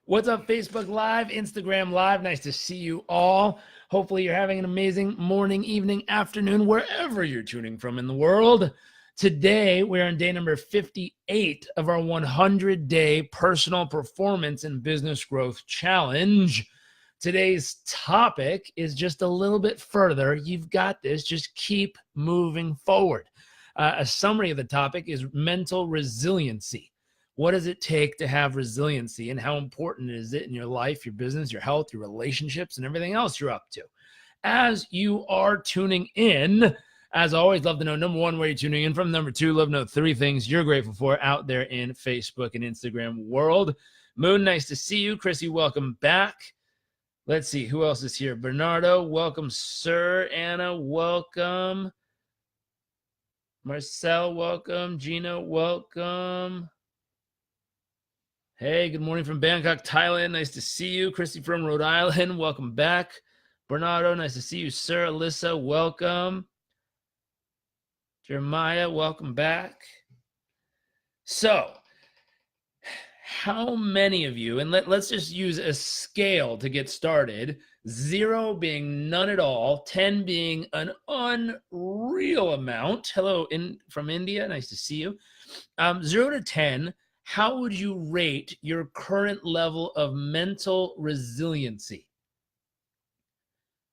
What's up, Facebook Live, Instagram Live? Nice to see you all. Hopefully you're having an amazing morning, evening, afternoon, wherever you're tuning from in the world. Today, we're on day number 58 of our 100-day personal performance and business growth challenge. Today's topic is just a little bit further. You've got this. Just keep moving forward. A summary of the topic is mental resiliency. What does it take to have resiliency, and how important is it in your life, your business, your health, your relationships, and everything else you're up to? As you are tuning in, as always, love to know, number one, where you're tuning in from. Number two, love to know three things you're grateful for out there in Facebook and Instagram world. Moon, nice to see you. Chrissy, welcome back. Let's see, who else is here? Bernardo, welcome, sir. Anna, welcome. Marcel, welcome. Gina, welcome. Hey, good morning from Bangkok, Thailand. Nice to see you. Christy from Rhode Island, welcome back. Bernardo, nice to see you, sir. Alyssa, welcome. Jeremiah, welcome back. So, how many of you, and let's just use a scale to get started, 0 being none at all, 10 being an unreal amount. Hello, from India, nice to see you. 0 to 10, how would you rate your current level of mental resiliency?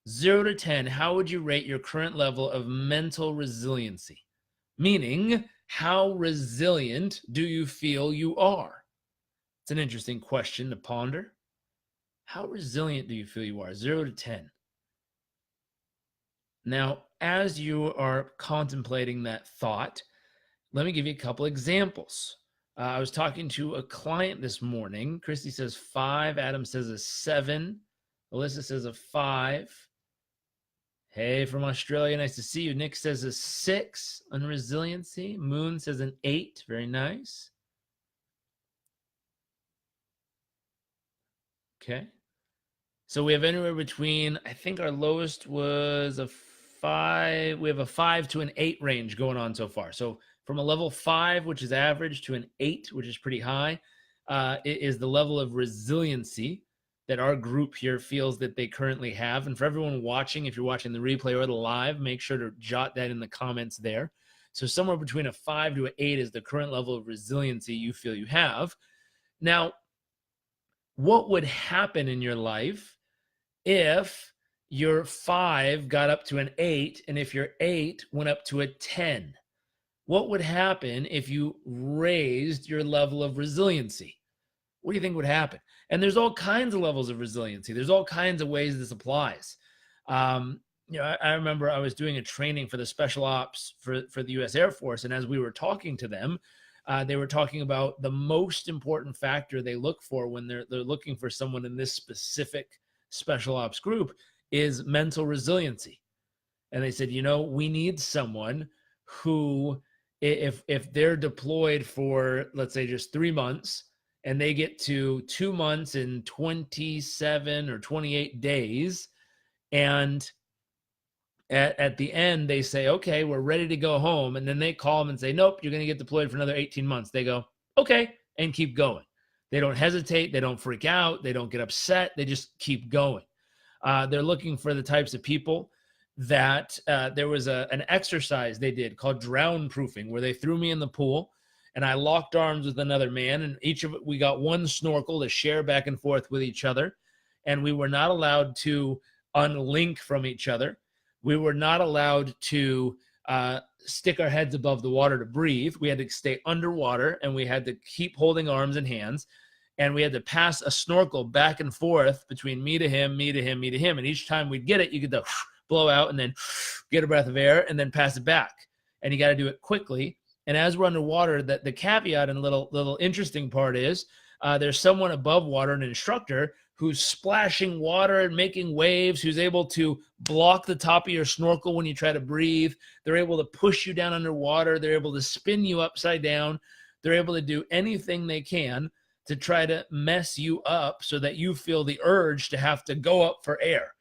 0 to 10, how would you rate your current level of mental resiliency? Meaning, how resilient do you feel you are? It's an interesting question to ponder. How resilient do you feel you are? 0 to 10. Now, as you are contemplating that thought, let me give you a couple examples. I was talking to a client this morning. Christy says 5. Adam says a 7. Alyssa says a 5. Hey, from Australia, nice to see you. Nick says a 6 on resiliency. Moon says an 8. Very nice. Okay. So we have anywhere between, I think our lowest was a 5. We have a 5 to an 8 range going on so far. So from a level 5, which is average, to an 8, which is pretty high, it is the level of resiliency that our group here feels that they currently have. And for everyone watching, if you're watching the replay or the live, make sure to jot that in the comments there. So somewhere between a 5 to an 8 is the current level of resiliency you feel you have. Now, what would happen in your life if your 5 got up to an 8, and if your 8 went up to a 10? What would happen if you raised your level of resiliency? What do you think would happen? And there's all kinds of levels of resiliency. There's all kinds of ways this applies. I remember I was doing a training for the special ops for the U.S. Air Force, and as we were talking to them, they were talking about the most important factor they look for when they're looking for someone in this specific special ops group is mental resiliency. And they said, we need someone who, if they're deployed for, let's say, just 3 months, and they get to 2 months and 27 or 28 days, and at the end they say, okay, we're ready to go home, and then they call them and say, nope, you're going to get deployed for another 18 months. They go, okay, and keep going. They don't hesitate. They don't freak out. They don't get upset. They just keep going. They're looking for the types of people that there was an exercise they did called drown proofing, where they threw me in the pool and I locked arms with another man, and we got one snorkel to share back and forth with each other. And we were not allowed to unlink from each other. We were not allowed to stick our heads above the water to breathe. We had to stay underwater, and we had to keep holding arms and hands. And we had to pass a snorkel back and forth between me to him, me to him, me to him. And each time we'd get it, you get the blow out and then get a breath of air and then pass it back. And you got to do it quickly. And as we're underwater, the caveat and little interesting part is there's someone above water, an instructor, who's splashing water and making waves, who's able to block the top of your snorkel when you try to breathe. They're able to push you down underwater. They're able to spin you upside down. They're able to do anything they can to try to mess you up so that you feel the urge to have to go up for air.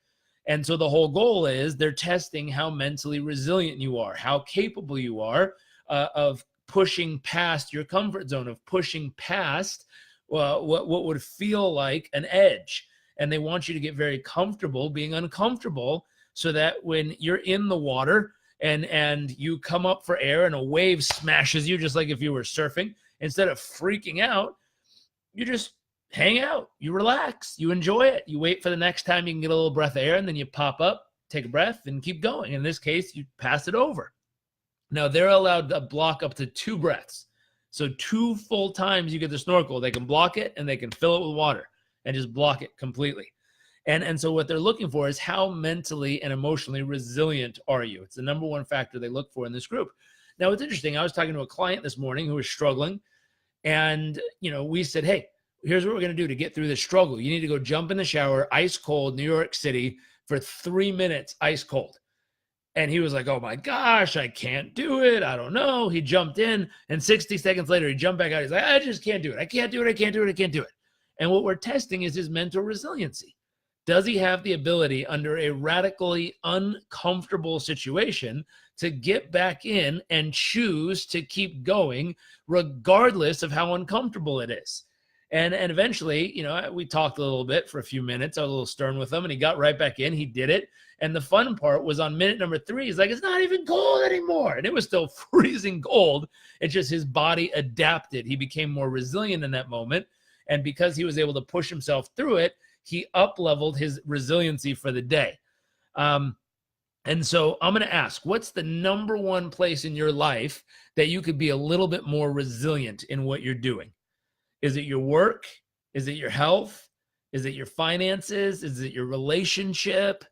And so the whole goal is they're testing how mentally resilient you are, how capable you are of pushing past your comfort zone, of pushing past what would feel like an edge. And they want you to get very comfortable being uncomfortable, so that when you're in the water and you come up for air and a wave smashes you, just like if you were surfing, instead of freaking out, you just hang out, you relax, you enjoy it. You wait for the next time you can get a little breath of air, and then you pop up, take a breath, and keep going. In this case, you pass it over. Now, they're allowed to block up to 2 breaths. So 2 full times you get the snorkel, they can block it and they can fill it with water and just block it completely. And so what they're looking for is how mentally and emotionally resilient are you? It's the number one factor they look for in this group. Now, it's interesting. I was talking to a client this morning who was struggling, and we said, hey, here's what we're going to do to get through this struggle. You need to go jump in the shower, ice cold, New York City, for 3 minutes, ice cold. And he was like, oh my gosh, I can't do it. I don't know. He jumped in, and 60 seconds later, he jumped back out. He's like, I just can't do it. I can't do it. I can't do it. I can't do it. And what we're testing is his mental resiliency. Does he have the ability under a radically uncomfortable situation to get back in and choose to keep going regardless of how uncomfortable it is? And eventually, we talked a little bit for a few minutes. I was a little stern with him, and he got right back in. He did it. And the fun part was on minute number 3, he's like, it's not even cold anymore. And it was still freezing cold. It's just his body adapted. He became more resilient in that moment. And because he was able to push himself through it, he up-leveled his resiliency for the day. And so I'm going to ask, what's the number one place in your life that you could be a little bit more resilient in what you're doing? Is it your work? Is it your health? Is it your finances? Is it your relationship?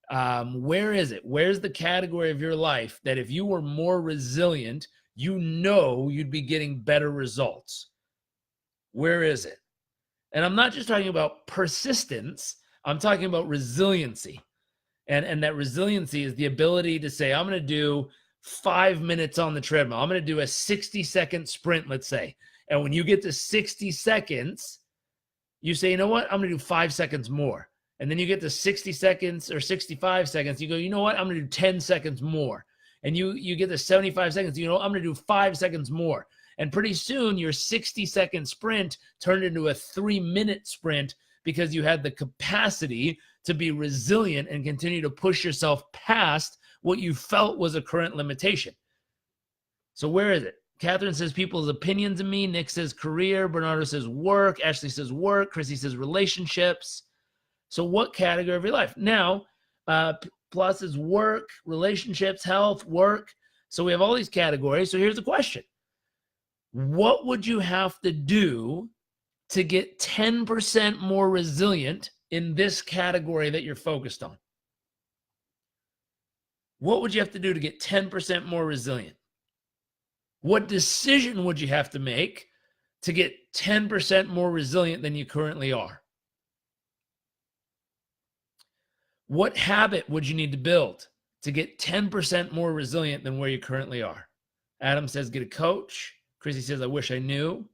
Where is it? Where's the category of your life that if you were more resilient, you'd be getting better results? Where is it? And I'm not just talking about persistence. I'm talking about resiliency. And that resiliency is the ability to say, I'm going to do 5 minutes on the treadmill. I'm going to do a 60-second sprint, let's say. And when you get to 60 seconds, you say, you know what? I'm going to do 5 seconds more. And then you get to 60 seconds or 65 seconds. You go, you know what? I'm going to do 10 seconds more. And you get to 75 seconds. I'm going to do 5 seconds more. And pretty soon your 60-second sprint turned into a 3-minute sprint because you had the capacity to be resilient and continue to push yourself past what you felt was a current limitation. So where is it? Catherine says people's opinions of me. Nick says career. Bernardo says work. Ashley says work. Chrissy says relationships. So what category of your life? Now, plus is work, relationships, health, work. So we have all these categories. So here's the question. What would you have to do to get 10% more resilient in this category that you're focused on? What would you have to do to get 10% more resilient? What decision would you have to make to get 10% more resilient than you currently are? What habit would you need to build to get 10% more resilient than where you currently are? Adam says, get a coach. Chrissy says, I wish I knew.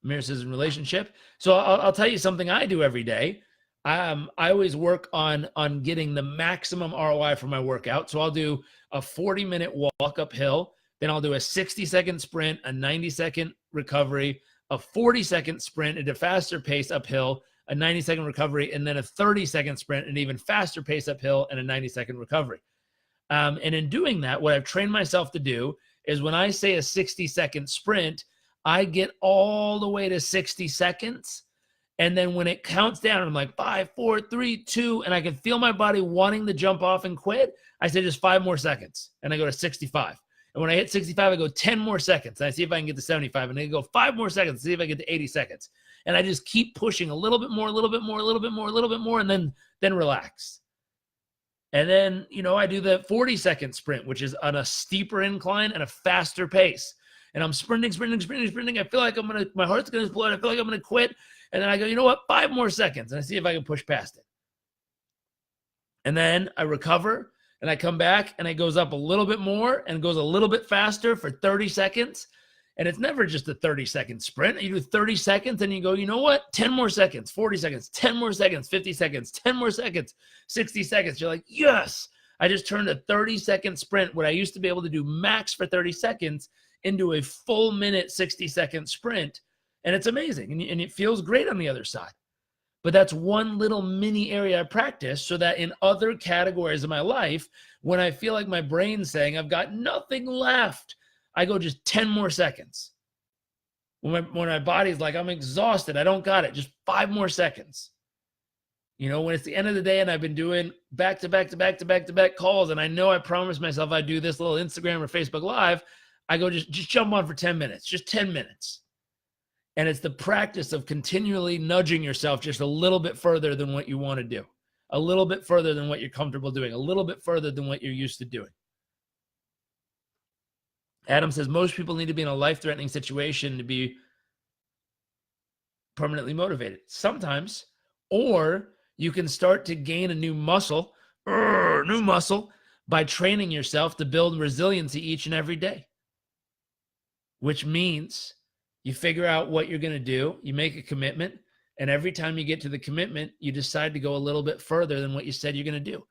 Amir says, in relationship. So I'll tell you something I do every day. I always work on getting the maximum ROI for my workout. So I'll do a 40-minute walk uphill. Then I'll do a 60-second sprint, a 90-second recovery, a 40-second sprint at a faster pace uphill, a 90-second recovery, and then a 30-second sprint, an even faster pace uphill, and a 90-second recovery. And in doing that, what I've trained myself to do is when I say a 60-second sprint, I get all the way to 60 seconds. And then when it counts down, I'm like 5, 4, 3, 2, and I can feel my body wanting to jump off and quit. I say just 5 more seconds, and I go to 65. And when I hit 65, I go 10 more seconds. And I see if I can get to 75. And I go 5 more seconds, see if I get to 80 seconds. And I just keep pushing a little bit more, a little bit more, a little bit more, a little bit more, and then relax. And then, I do the 40-second sprint, which is on a steeper incline and a faster pace. And I'm sprinting. I feel like my heart's going to explode. I feel like I'm going to quit. And then I go, you know what? 5 more seconds. And I see if I can push past it. And then I recover and I come back and it goes up a little bit more and goes a little bit faster for 30 seconds. And it's never just a 30-second sprint. You do 30 seconds and you go, you know what? 10 more seconds, 40 seconds, 10 more seconds, 50 seconds, 10 more seconds, 60 seconds. You're like, yes, I just turned a 30-second sprint, what I used to be able to do max for 30 seconds, into a full minute, 60-second sprint. And it's amazing. And it feels great on the other side. But that's one little mini area I practice so that in other categories of my life, when I feel like my brain's saying I've got nothing left, I go just 10 more seconds. When my body's like, I'm exhausted, I don't got it, just 5 more seconds. When it's the end of the day and I've been doing back-to-back calls and I know I promised myself I'd do this little Instagram or Facebook Live, I go just jump on for 10 minutes, just 10 minutes. And it's the practice of continually nudging yourself just a little bit further than what you want to do, a little bit further than what you're comfortable doing, a little bit further than what you're used to doing. Adam says, most people need to be in a life-threatening situation to be permanently motivated. Sometimes, or you can start to gain a new muscle by training yourself to build resiliency each and every day, which means you figure out what you're going to do, you make a commitment, and every time you get to the commitment, you decide to go a little bit further than what you said you're going to do.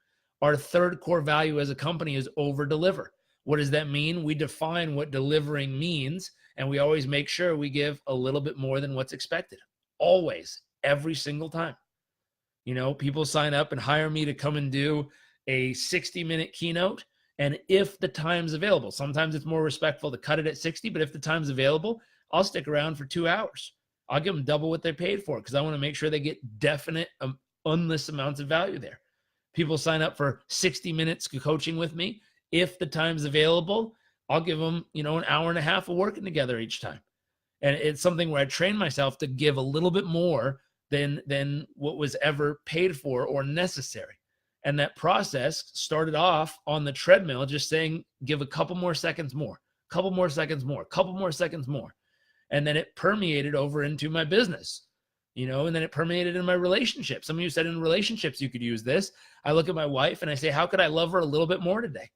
Our third core value as a company is over-deliver. What does that mean? We define what delivering means, and we always make sure we give a little bit more than what's expected. Always, every single time. People sign up and hire me to come and do a 60-minute keynote, and if the time's available, sometimes it's more respectful to cut it at 60, but if the time's available, I'll stick around for 2 hours. I'll give them double what they paid for because I want to make sure they get definite, endless amounts of value there. People sign up for 60 minutes coaching with me. If the time's available, I'll give them, an hour and a half of working together each time. And it's something where I train myself to give a little bit more than what was ever paid for or necessary. And that process started off on the treadmill, just saying, give a couple more seconds more, couple more seconds more, couple more seconds more. And then it permeated over into my business, and then it permeated in my relationship. Some of you said in relationships, you could use this. I look at my wife and I say, how could I love her a little bit more today?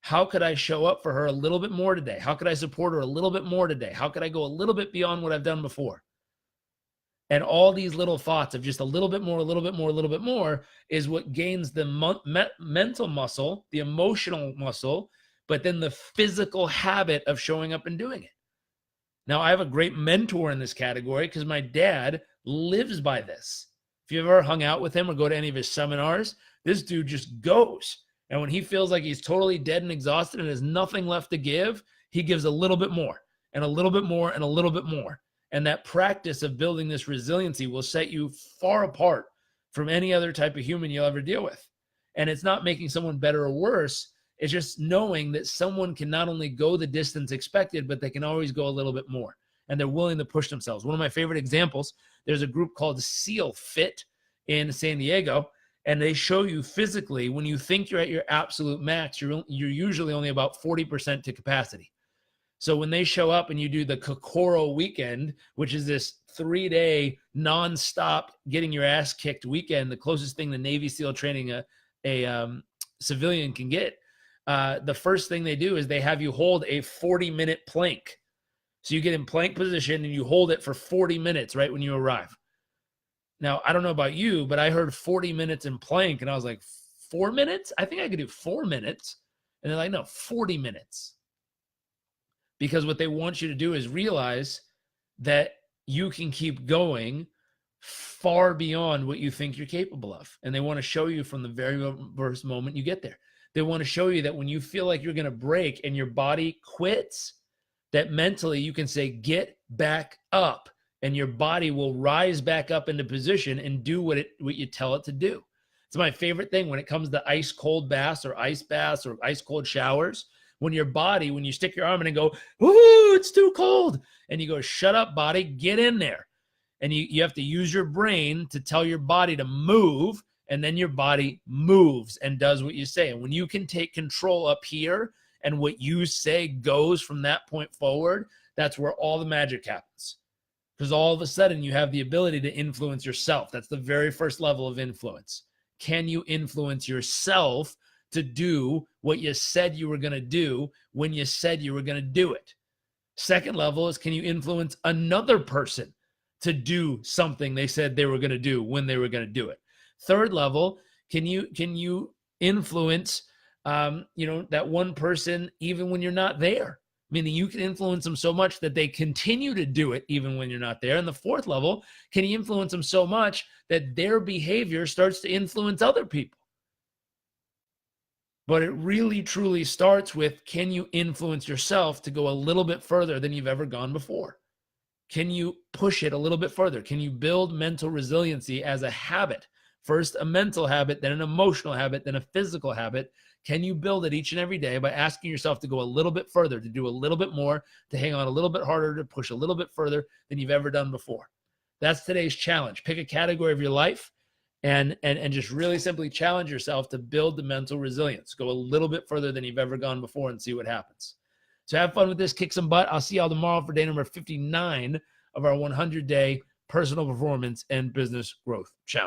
How could I show up for her a little bit more today? How could I support her a little bit more today? How could I go a little bit beyond what I've done before? And all these little thoughts of just a little bit more, a little bit more, a little bit more is what gains the mental muscle, the emotional muscle, but then the physical habit of showing up and doing it. Now, I have a great mentor in this category because my dad lives by this. If you've ever hung out with him or go to any of his seminars, this dude just goes. And when he feels like he's totally dead and exhausted and has nothing left to give, he gives a little bit more and a little bit more and a little bit more. And that practice of building this resiliency will set you far apart from any other type of human you'll ever deal with. And it's not making someone better or worse. It's just knowing that someone can not only go the distance expected, but they can always go a little bit more. And they're willing to push themselves. One of my favorite examples, there's a group called SEAL Fit in San Diego. And they show you physically, when you think you're at your absolute max, you're usually only about 40% to capacity. So when they show up and you do the Kokoro weekend, which is this 3-day nonstop getting your ass kicked weekend, the closest thing to Navy SEAL training a civilian can get, the first thing they do is they have you hold a 40-minute plank. So you get in plank position and you hold it for 40 minutes right when you arrive. Now, I don't know about you, but I heard 40 minutes in plank and I was like, 4 minutes? I think I could do 4 minutes. And they're like, no, 40 minutes. Because what they want you to do is realize that you can keep going far beyond what you think you're capable of. And they want to show you from the very first moment you get there. They want to show you that when you feel like you're going to break and your body quits, that mentally you can say, get back up, and your body will rise back up into position and do what you tell it to do. It's my favorite thing when it comes to ice cold baths or ice cold showers. When you stick your arm in and go, ooh, it's too cold. And you go, shut up, body, get in there. And you have to use your brain to tell your body to move, and then your body moves and does what you say. And when you can take control up here and what you say goes from that point forward, that's where all the magic happens. Because all of a sudden you have the ability to influence yourself. That's the very first level of influence. Can you influence yourself to do what you said you were going to do when you said you were going to do it? Second level is, can you influence another person to do something they said they were going to do when they were going to do it? Third level, can you influence that one person even when you're not there? meaning you can influence them so much that they continue to do it even when you're not there. And the fourth level, can you influence them so much that their behavior starts to influence other people? But it really truly starts with, can you influence yourself to go a little bit further than you've ever gone before? Can you push it a little bit further? Can you build mental resiliency as a habit? First a mental habit, then an emotional habit, then a physical habit. Can you build it each and every day by asking yourself to go a little bit further, to do a little bit more, to hang on a little bit harder, to push a little bit further than you've ever done before? That's today's challenge. Pick a category of your life and just really simply challenge yourself to build the mental resilience. Go a little bit further than you've ever gone before and see what happens. So have fun with this, kick some butt. I'll see y'all tomorrow for day number 59 of our 100-day personal performance and business growth challenge.